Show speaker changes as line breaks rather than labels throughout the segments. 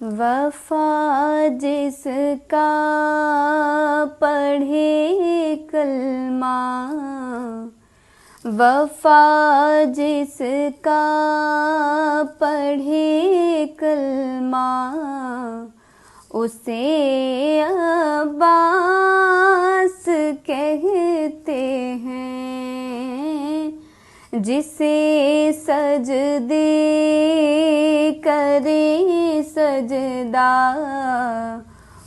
वफा जिसका पढ़े कलमा, वफा जिसका पढ़े कलमा, उसे अब्बास कहते हैं। जिसे सजदे करे सजदा,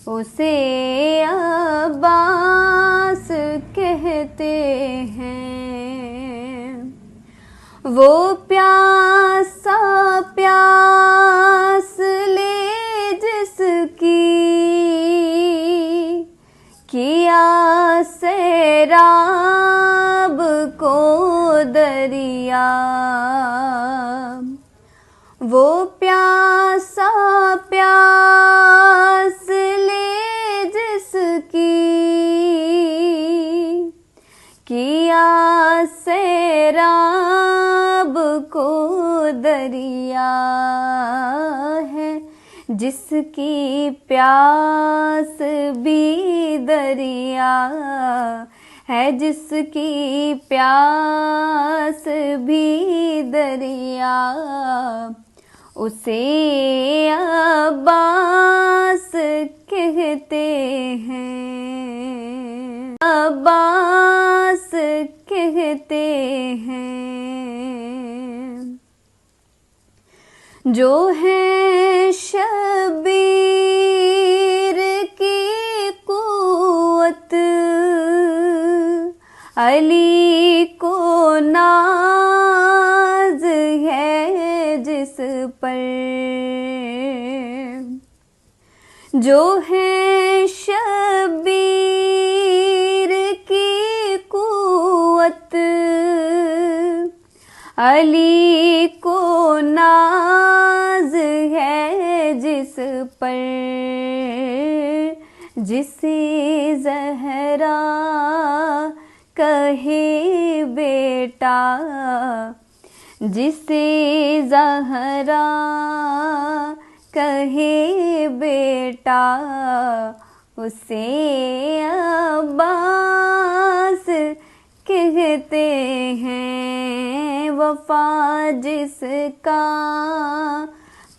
उसे अब्बास कहते हैं। वो प्यासा प्यास ले जिसकी, किया सैराब को दरिया। वो प्यासा प्यास ले जिसकी, किया सैराब को दरिया है। जिसकी प्यास भी दरिया है, जिसकी प्यास भी दरिया, उसे अब्बास कहते हैं। अब्बास कहते हैं। जो है शबीर की कुव्वत, अली को नाज है जिस पर। जो है शबीर की कुव्वत, अली को नाज है जिस पर। जिसे ज़हरा कहे बेटा, जिसे ज़हरा कहे बेटा, उसे अब्बास कहते हैं। वफा जिसका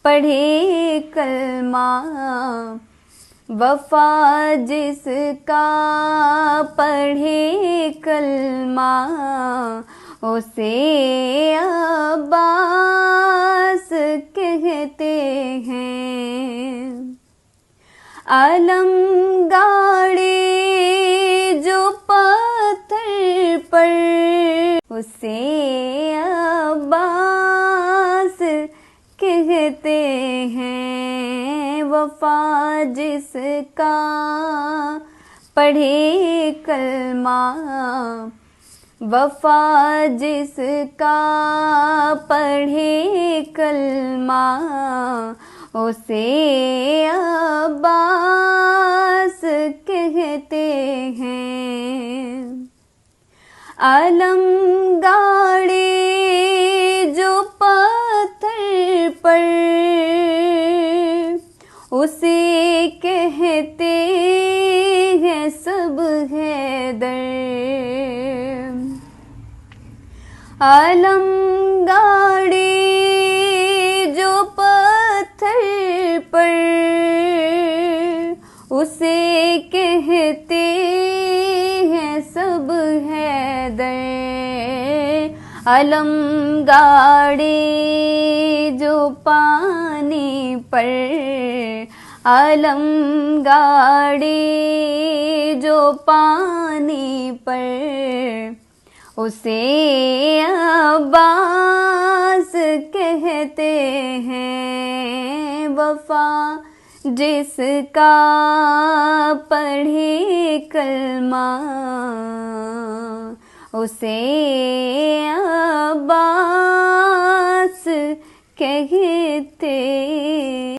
पढ़े कलमा, वफा जिसका पढ़े कलमा, उसे अब्बास कहते हैं। अलम गाड़े जो पत्थर पर, उसे अब्बास कहते हैं। वफा जिसका पढ़े कलमा, वफा जिसका पढ़े कलमा, उसे अब्बास कहते हैं। अलम गाड़े जो पत्थर पर, उसे कहते हैं सब हैदर। अलम गाड़े जो पत्थर पर, उसे कहते हैं सब हैदर। अलम गाड़े जो पानी पर, अलम गाड़े जो पानी पर, उसे अब्बास कहते हैं। वफा जिसका पढ़े कलमा, उसे अब्बास कहते